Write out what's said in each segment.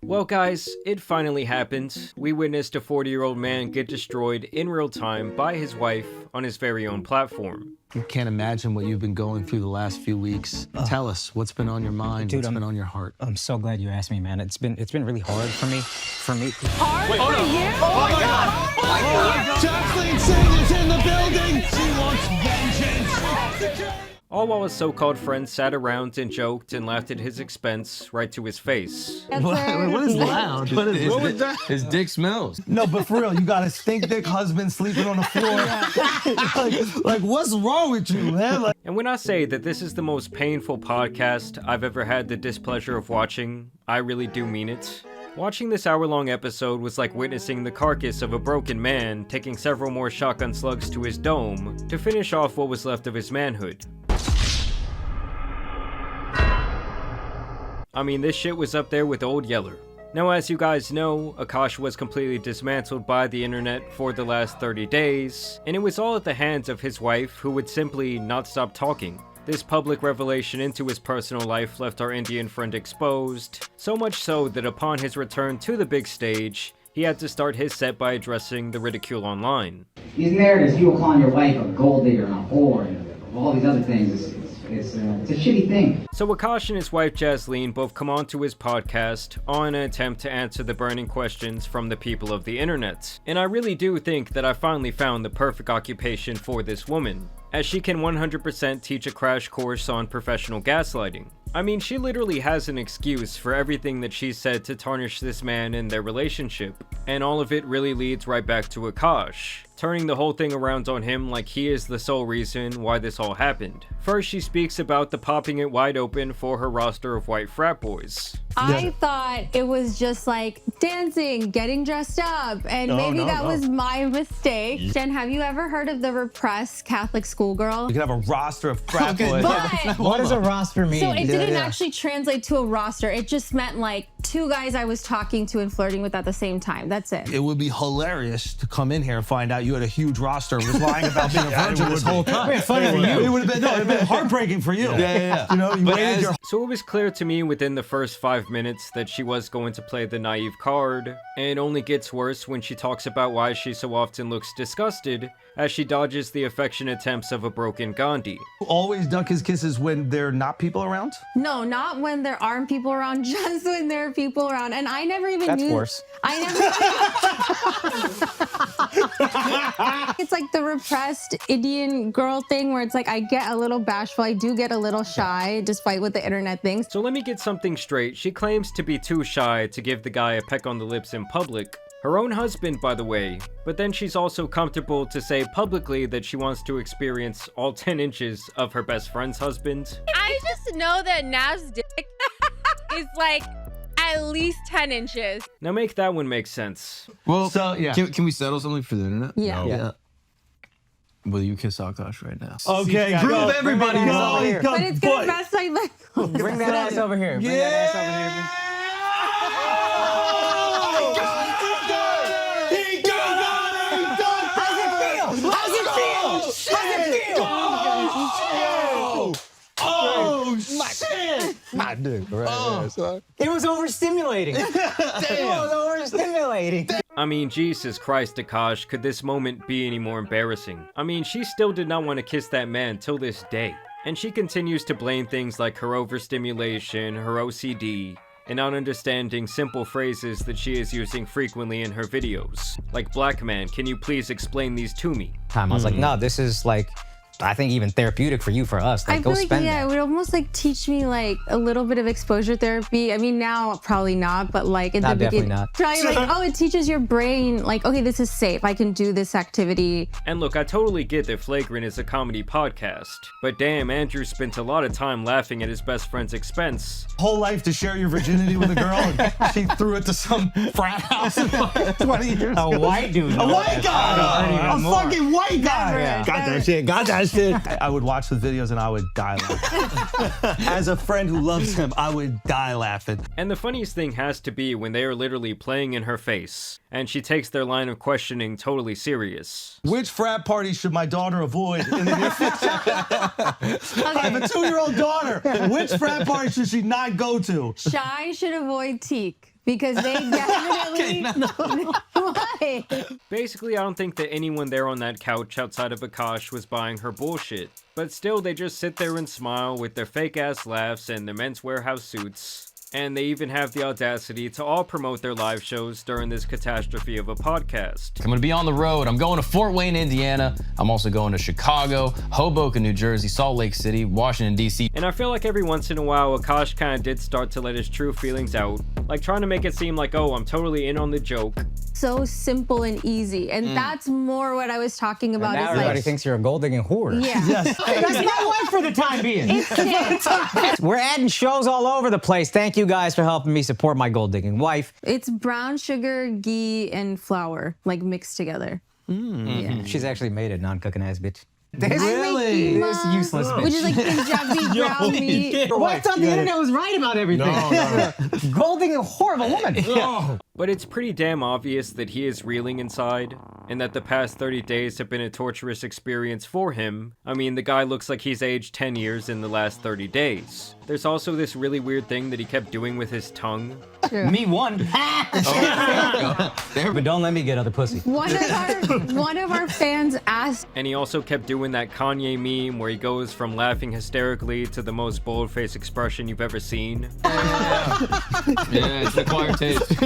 Well guys, it finally happened. We witnessed a 40-year-old man get destroyed in real time by his wife on his very own platform. I can't imagine what you've been going through the last few weeks. Tell us, what's been on your mind, Dude, what's been on your heart? I'm so glad you asked me, man. It's been really hard for me. Hard for you? Oh my God! Oh my God! Jasleen Singh is in the building! She wants vengeance! All while his so-called friends sat around and joked and laughed at his expense right to his face. What is loud? What was that? His dick smells. No, but for real, you got a stink dick husband sleeping on the floor. like, what's wrong with you, man? Like, And when I say that this is the most painful podcast I've ever had the displeasure of watching, I really do mean it. Watching this hour-long episode was like witnessing the carcass of a broken man taking several more shotgun slugs to his dome to finish off what was left of his manhood. I mean, this shit was up there with Old Yeller. Now, as you guys know, Akaash was completely dismantled by the internet for the last 30 days, and it was all at the hands of his wife, who would simply not stop talking. This public revelation into his personal life left our Indian friend exposed, so much so that upon his return to the big stage, he had to start his set by addressing the ridicule online. These narratives, people calling your wife a gold digger and a whore and all these other things, it's a shitty thing. So Akaash and his wife Jasleen both come onto his podcast on an attempt to answer the burning questions from the people of the internet. And I really do think that I finally found the perfect occupation for this woman, as she can 100% teach a crash course on professional gaslighting. I mean, she literally has an excuse for everything that she said to tarnish this man and their relationship, and all of it really leads right back to Akaash, turning the whole thing around on him like he is the sole reason why this all happened. First, she speaks about the popping it wide open for her roster of white frat boys. I thought it was just like dancing, getting dressed up, and maybe that was my mistake. Jen, have you ever heard of the repressed Catholic schoolgirl? you can have a roster of frat boys. But What does a roster mean? so it didn't actually translate to a roster. It just meant like two guys I was talking to and flirting with at the same time. That's it. It would be hilarious to come in here and find out you had a huge roster and was lying about being a virgin this whole time. It'd be funny for you. It would have been heartbreaking for you. Yeah. You know, you waited your So it was clear to me within the first 5 minutes that she was going to play the naive card, and it only gets worse when she talks about why she so often looks disgusted as she dodges the affectionate attempts of a broken Gandhi. always duck his kisses when there are not people around. No, not when there aren't people around, just when there are people around. And I never even That's knew. worse. I never. It's like the repressed Indian girl thing where it's like I get a little bashful. I do get a little shy, despite what the internet thinks. So let me get something straight. She claims to be too shy to give the guy a peck on the lips in public. Her own husband, by the way. But then she's also comfortable to say publicly that she wants to experience all 10 inches of her best friend's husband. I just know that Nav's dick is like at least 10 inches. Now make that one make sense. Well, So, yeah. Can we settle something for the internet? Yeah. Yeah. Will you kiss Akaash right now? Okay, prove everybody Bring that wrong. ass over here. But it's gonna mess my leg. Bring that ass over here. Bring that ass over here. Oh, shit! My dick, right there, It was overstimulating. It was overstimulating. I mean, Jesus Christ, Akaash, could this moment be any more embarrassing? I mean, she still did not want to kiss that man till this day. And she continues to blame things like her overstimulation, her OCD, and not understanding simple phrases that she is using frequently in her videos. Like, black man, can you please explain these to me? I was like, no, this is like, I think even therapeutic for you, for us. Like, I go feel like, spend yeah, that. it would almost like teach me like a little bit of exposure therapy. I mean, now probably not, but like in the Definitely beginning, not. try like, oh, it teaches your brain like, okay, this is safe. I can do this activity. And look, I totally get that Flagrant is a comedy podcast, but damn, Andrew spent a lot of time laughing at his best friend's expense. Whole life to share your virginity with a girl, and she threw it to some frat house in like 20 years A ago. white dude. A white guy! even A more. fucking white guy! Never. Got that shit, got that shit. I would watch the videos and I would die laughing. As a friend who loves him, I would die laughing. And the funniest thing has to be when they are literally playing in her face, and she takes their line of questioning totally serious. Which frat party should my daughter avoid in the near future? I have a 2-year-old daughter. Which frat party should she not go to? Shy should avoid teak. because they definitely. Why? Basically, I don't think that anyone there on that couch outside of Akaash was buying her bullshit. But still, they just sit there and smile with their fake-ass laughs and their Men's Warehouse suits. And they even have the audacity to all promote their live shows during this catastrophe of a podcast. I'm gonna be on the road. I'm going to Fort Wayne, Indiana. I'm also going to Chicago, Hoboken, New Jersey, Salt Lake City, Washington, D.C. And I feel like every once in a while, Akaash kinda did start to let his true feelings out. Like trying to make it seem like, oh, I'm totally in on the joke. So simple and easy. And that's more what I was talking about. Now is everybody like, thinks you're a gold digging whore. yeah. Yes. That's my wife for the time being. It's We're adding shows all over the place. Thank you guys for helping me support my gold digging wife. It's brown sugar, ghee, and flour, like mixed together. Yeah. She's actually made it, non-cooking ass bitch. Really? This useless bitch. Which is like Punjabi brown meat. What's on the internet was right about everything. No. Gold digging, horrible woman. But it's pretty damn obvious that he is reeling inside, and that the past 30 days have been a torturous experience for him. I mean, the guy looks like he's aged 10 years in the last 30 days. There's also this really weird thing that he kept doing with his tongue. True. Me one. But don't let me get other pussy. One of our fans asked. And he also kept doing that Kanye meme where he goes from laughing hysterically to the most bold-faced expression you've ever seen. Yeah, it's an acquired taste.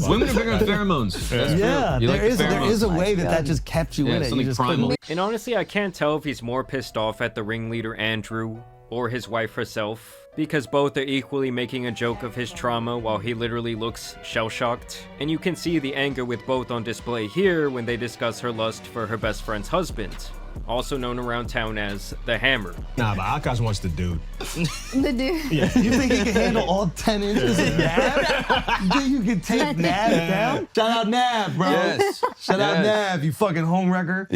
Women are bigger on pheromones. That's Yeah, true. You like the there is a pheromones. way that just kept you Yeah, in it. You something just primal. couldn't. And honestly, I can't tell if he's more pissed off at the ringleader Andrew or his wife herself, because both are equally making a joke of his trauma while he literally looks shell-shocked. And you can see the anger with both on display here when they discuss her lust for her best friend's husband, also known around town as the Hammer. Nah, but Akaash wants the dude. The dude. You think he can handle all 10 inches of Nav? You think you can take Nav down? Shout out Nav, bro. Yes. Shout out Yes. Nav, you fucking homewrecker.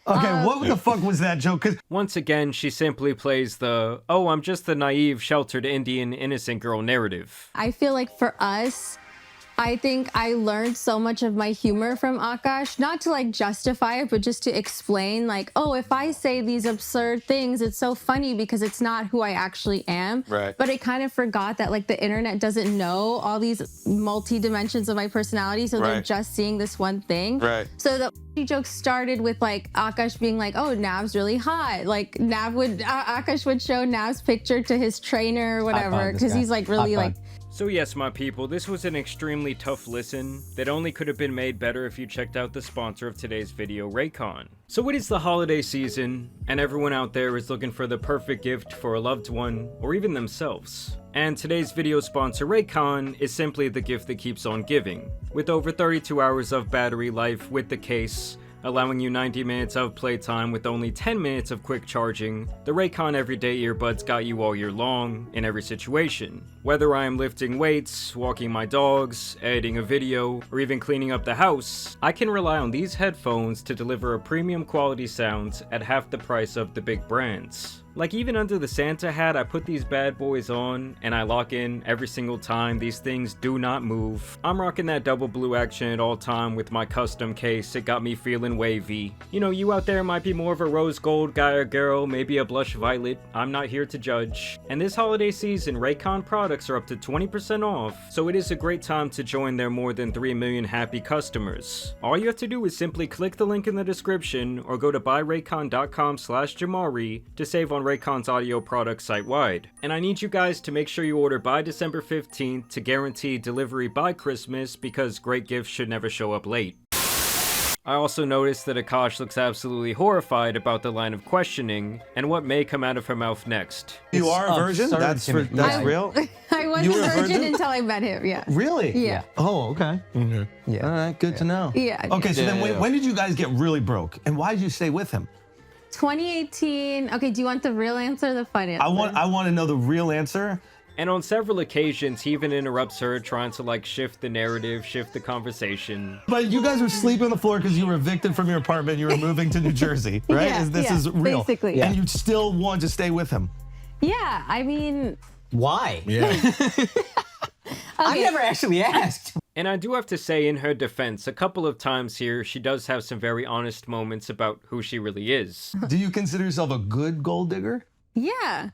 Okay, what the fuck was that joke? 'Cause Once again, she simply plays the, oh, I'm just the naive, sheltered Indian innocent girl narrative. I feel like for us, I think I learned so much of my humor from Akaash, not to like justify it, but just to explain like, oh, if I say these absurd things, it's so funny because it's not who I actually am. Right. But I kind of forgot that like the internet doesn't know all these multi-dimensions of my personality, so they're Right. just seeing this one thing. Right. So the joke started with like Akaash being like, oh, Nav's really hot. Like Akaash would show Nav's picture to his trainer or whatever, pod, this because guy. he's like really Hot like, pod. So yes, my people, this was an extremely tough listen that only could have been made better if you checked out the sponsor of today's video, Raycon. So it is the holiday season, and everyone out there is looking for the perfect gift for a loved one, or even themselves. And today's video sponsor, Raycon, is simply the gift that keeps on giving. With over 32 hours of battery life with the case, allowing you 90 minutes of playtime with only 10 minutes of quick charging, the Raycon Everyday Earbuds got you all year long, in every situation. Whether I am lifting weights, walking my dogs, editing a video, or even cleaning up the house, I can rely on these headphones to deliver a premium quality sound at half the price of the big brands. Like even under the Santa hat, I put these bad boys on and I lock in every single time. These things do not move. I'm rocking that double blue action at all time with my custom case. It got me feeling wavy. You know, you out there might be more of a rose gold guy or girl, maybe a blush violet. I'm not here to judge. And this holiday season, Raycon products are up to 20% off, so it is a great time to join their more than 3 million happy customers. All you have to do is simply click the link in the description or go to buyraycon.com/Jamari to save on Raycon's audio products site-wide. And I need you guys to make sure you order by December 15th to guarantee delivery by Christmas, because great gifts should never show up late. I also noticed that Akaash looks absolutely horrified about the line of questioning and what may come out of her mouth next. you are a virgin? absurd That's to me. that's real? I was You a were a virgin virgin? until I met him. Yeah. Really? Yeah. Oh, okay. Yeah. All right, good to know. Yeah. Okay, so then when did you guys get really broke? And why did you stay with him? 2018. Okay, do you want the real answer or the fun answer? I want to know the real answer. And on several occasions, he even interrupts her, trying to like shift the narrative, shift the conversation. But you guys were sleeping on the floor because you were evicted from your apartment. You were moving to New Jersey, right? Yeah, this yeah, is real. basically. And you still want to stay with him. Yeah, I mean, Why? Yeah. I never actually asked. And I do have to say, in her defense, a couple of times here, she does have some very honest moments about who she really is. Do you consider yourself a good gold digger? yeah.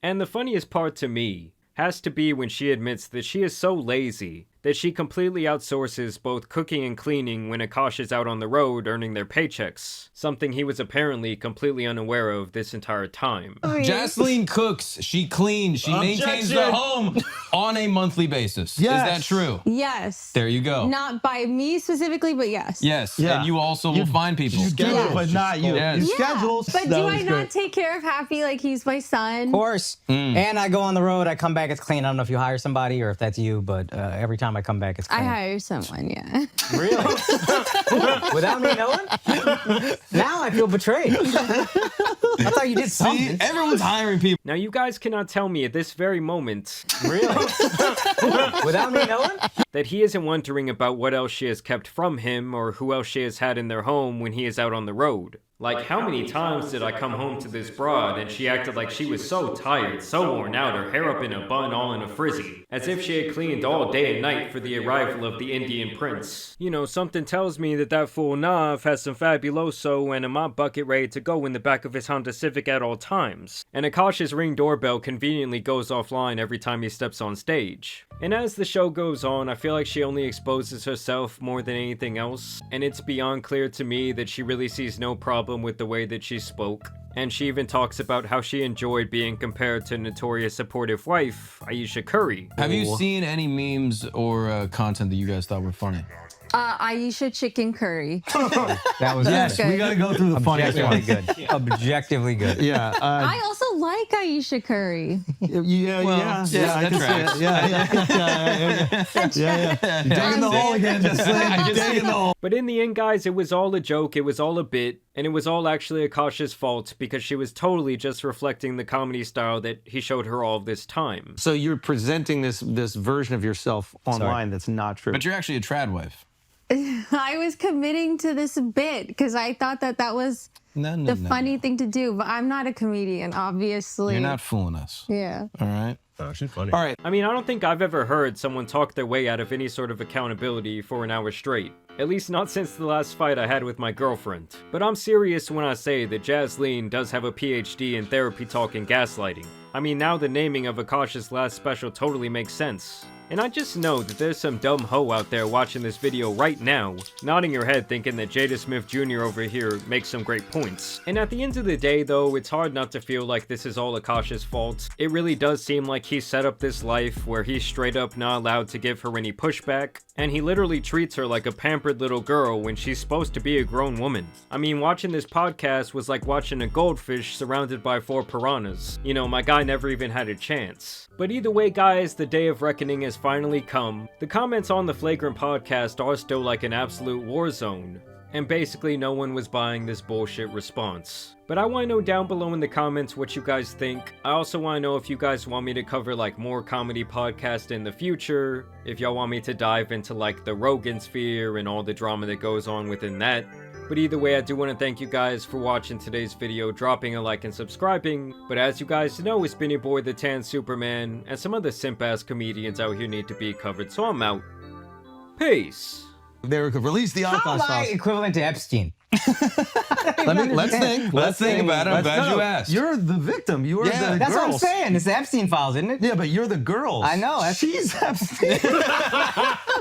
And the funniest part to me has to be when she admits that she is so lazy that she completely outsources both cooking and cleaning when Akaash is out on the road earning their paychecks, something he was apparently completely unaware of this entire time. Jasleen cooks, she cleans, she maintains the home on a monthly basis. Yes. Is that true? Yes. There you go. Not by me specifically, but yes. Yes, Yeah. and you also will find people. You do it, but not you. Yes. You schedule. But do I not take care of Happy like he's my son? Of course. And I go on the road, I come back, it's clean. I don't know if you hire somebody or if that's you, but every time I come back, it's clean. I hire someone, yeah. Really? Without me knowing? Now I feel betrayed. I thought you did something. Everyone's hiring people. Now you guys cannot tell me at this very moment Really? Without me knowing? that he isn't wondering about what else she has kept from him or who else she has had in their home when he is out on the road. Like, how many times did I come home to this broad and she acted like she was so tired, so worn out, her hair up in a bun, all in a frizzy, as if she had cleaned all day and night for the arrival of the Indian prince. You know, something tells me that that fool Nav has some fabuloso and a mop bucket ready to go in the back of his Honda Civic at all times. And Akaash's Ring doorbell conveniently goes offline every time he steps on stage. And as the show goes on, I feel like she only exposes herself more than anything else, and it's beyond clear to me that she really sees no problem with the way that she spoke. And she even talks about how she enjoyed being compared to notorious supportive wife, Ayesha Curry. Have you seen any memes or content that you guys thought were funny? Ayesha chicken curry. That was Yes, good. we got to go through the funniest objectively one. good. Objectively good. Yeah. I also like Ayesha Curry. Yeah. I can tracks. see it. Yeah. You're digging the hole again, Jasleen. You're digging the hole. But in the end, guys, it was all a joke, it was all a bit, and it was all actually Akaash's fault because she was totally just reflecting the comedy style that he showed her all of this time. So you're presenting this version of yourself online that's not true. But you're actually a trad wife. I was committing to this bit because I thought that was the funny thing to do, but I'm not a comedian, obviously. You're not fooling us. Yeah. All right. Oh, she's funny. All right. I mean, I don't think I've ever heard someone talk their way out of any sort of accountability for an hour straight. At least not since the last fight I had with my girlfriend. But I'm serious when I say that Jasleen does have a PhD in therapy talk and gaslighting. I mean, now the naming of Akaash's last special totally makes sense. And I just know that there's some dumb hoe out there watching this video right now, nodding your head thinking that Jada Smith Jr. over here makes some great points. And at the end of the day though, it's hard not to feel like this is all Akaash's fault. It really does seem like he set up this life where he's straight up not allowed to give her any pushback, and he literally treats her like a pampered little girl when she's supposed to be a grown woman. I mean, watching this podcast was like watching a goldfish surrounded by 4 piranhas. You know, my guy never even had a chance. But either way, guys, the day of reckoning has finally come. The comments on the Flagrant podcast are still like an absolute war zone, and basically no one was buying this bullshit response. But I want to know down below in the comments what you guys think. I also want to know if you guys want me to cover like more comedy podcasts in the future, if y'all want me to dive into like the Rogan sphere and all the drama that goes on within that. But either way, I do want to thank you guys for watching today's video, dropping a like and subscribing. But as you guys know, it's been your boy the Tan Superman, and some other simp-ass comedians out here need to be covered, so I'm out. Peace. They release the How Akaash am I files. equivalent to Epstein? Let's think. Let's think about it. I'm glad you asked. You're the victim. You're the girls. That's what I'm saying. It's the Epstein files, isn't it? Yeah, but you're the girls. I know. She's Epstein.